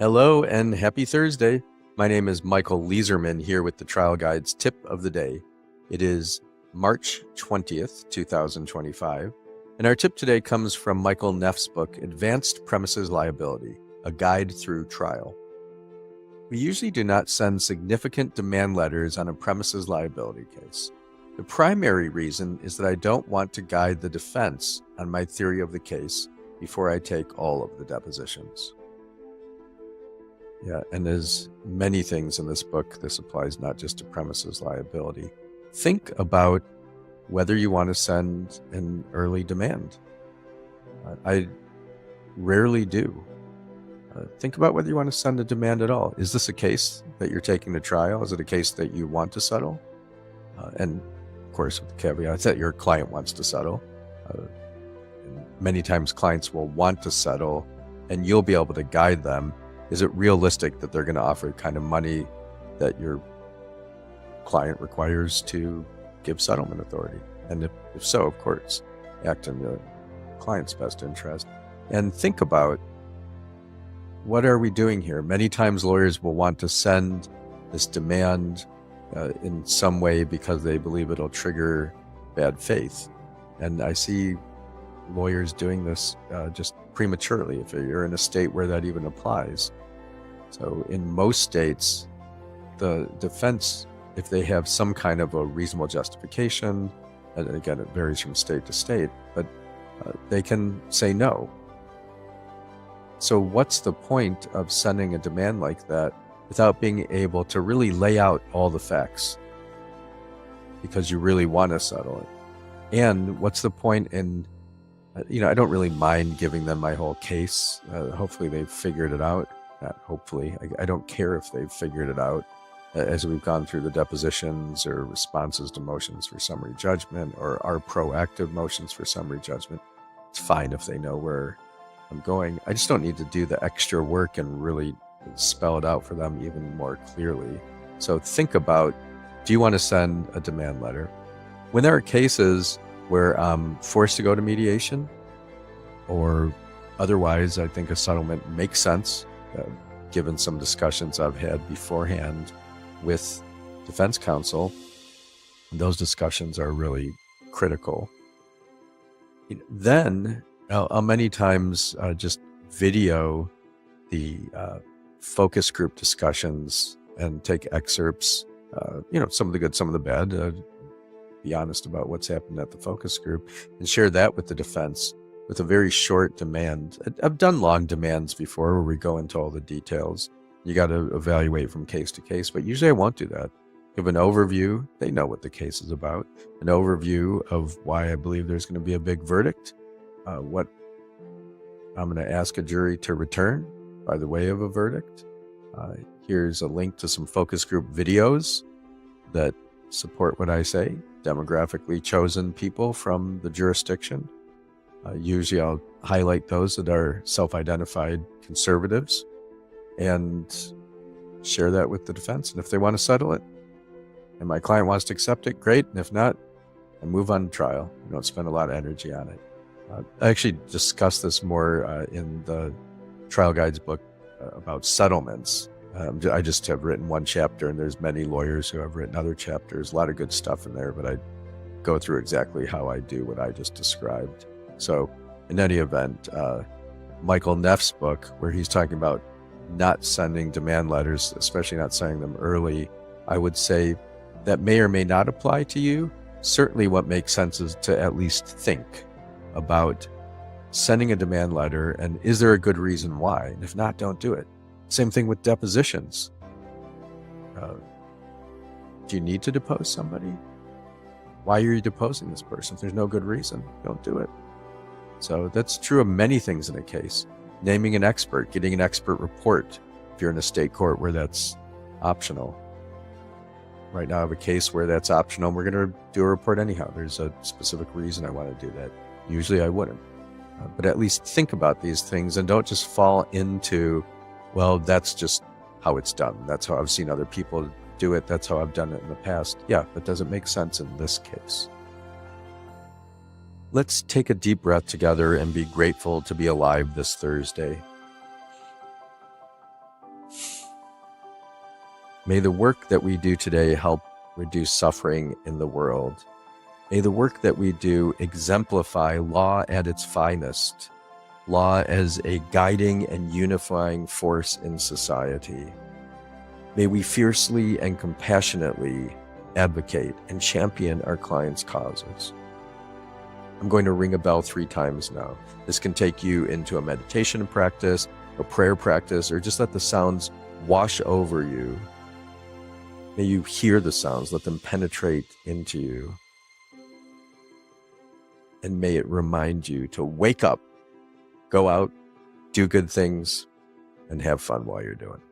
Hello and happy Thursday. My name is Michael Leeserman here with the Trial Guide's tip of the day. It is March 20th, 2025, and our tip today comes from Michael Neff's book, Advanced Premises Liability, A Guide Through Trial. We usually do not send significant demand letters on a premises liability case. The primary reason is that I don't want to guide the defense on my theory of the case before I take all of the depositions. Yeah, and as many things in this book, this applies not just to premises liability. Think about whether you want to send an early demand. I rarely do. Think about whether you want to send a demand at all. Is this a case that you're taking to trial? Is it a case that you want to settle? And of course, with the caveat that your client wants to settle. Many times clients will want to settle and you'll be able to guide them. Is it realistic that they're going to offer the kind of money that your client requires to give settlement authority? And if so, of course, act in the client's best interest. And think about, what are we doing here? Many times lawyers will want to send this demand in some way because they believe it'll trigger bad faith. And I see lawyers doing this just prematurely if you're in a state where that even applies. So in most states, the defense, if they have some kind of a reasonable justification, and again, it varies from state to state, but they can say no. So what's the point of sending a demand like that without being able to really lay out all the facts? Because you really want to settle it. And what's the point in, I don't really mind giving them my whole case. Hopefully they've figured it out. Not hopefully, I don't care if they've figured it out as we've gone through the depositions or responses to motions for summary judgment or our proactive motions for summary judgment. It's fine if they know where I'm going. I just don't need to do the extra work and really spell it out for them even more clearly. So think about, do you want to send a demand letter? When there are cases where I'm forced to go to mediation or otherwise I think a settlement makes sense, given some discussions I've had beforehand with defense counsel, those discussions are really critical. Then I'll many times just video the focus group discussions and take excerpts, some of the good, some of the bad, be honest about what's happened at the focus group and share that with the defense with a very short demand. I've done long demands before where we go into all the details. You got to evaluate from case to case, but usually I won't do that. Give an overview. They know what the case is about. An overview of why I believe there's going to be a big verdict, what I'm going to ask a jury to return by the way of a verdict. Here's a link to some focus group videos that support what I say, demographically chosen people from the jurisdiction. Usually I'll highlight those that are self-identified conservatives and share that with the defense. And if they want to settle it and my client wants to accept it, great. And if not, I move on to trial. You don't spend a lot of energy on it. I actually discuss this more in the Trial Guide's book about settlements. I just have written one chapter and there's many lawyers who have written other chapters, a lot of good stuff in there, but I go through exactly how I do what I just described. So in any event, Michael Neff's book, where he's talking about not sending demand letters, especially not sending them early, I would say that may or may not apply to you. Certainly what makes sense is to at least think about sending a demand letter and is there a good reason why? And if not, don't do it. Same thing with depositions. Do you need to depose somebody? Why are you deposing this person? If there's no good reason, don't do it. So that's true of many things in a case. Naming an expert, getting an expert report, if you're in a state court where that's optional. Right now I have a case where that's optional. We're going to do a report anyhow. There's a specific reason I want to do that. Usually I wouldn't. But at least think about these things and don't just fall into, well, that's just how it's done. That's how I've seen other people do it. That's how I've done it in the past. Yeah, but does it make sense in this case? Let's take a deep breath together and be grateful to be alive this Thursday. May the work that we do today help reduce suffering in the world. May the work that we do exemplify law at its finest, law as a guiding and unifying force in society. May we fiercely and compassionately advocate and champion our clients' causes. I'm going to ring a bell 3 times now. This can take you into a meditation practice, a prayer practice, or just let the sounds wash over you. May you hear the sounds, let them penetrate into you. And may it remind you to wake up, go out, do good things, and have fun while you're doing it.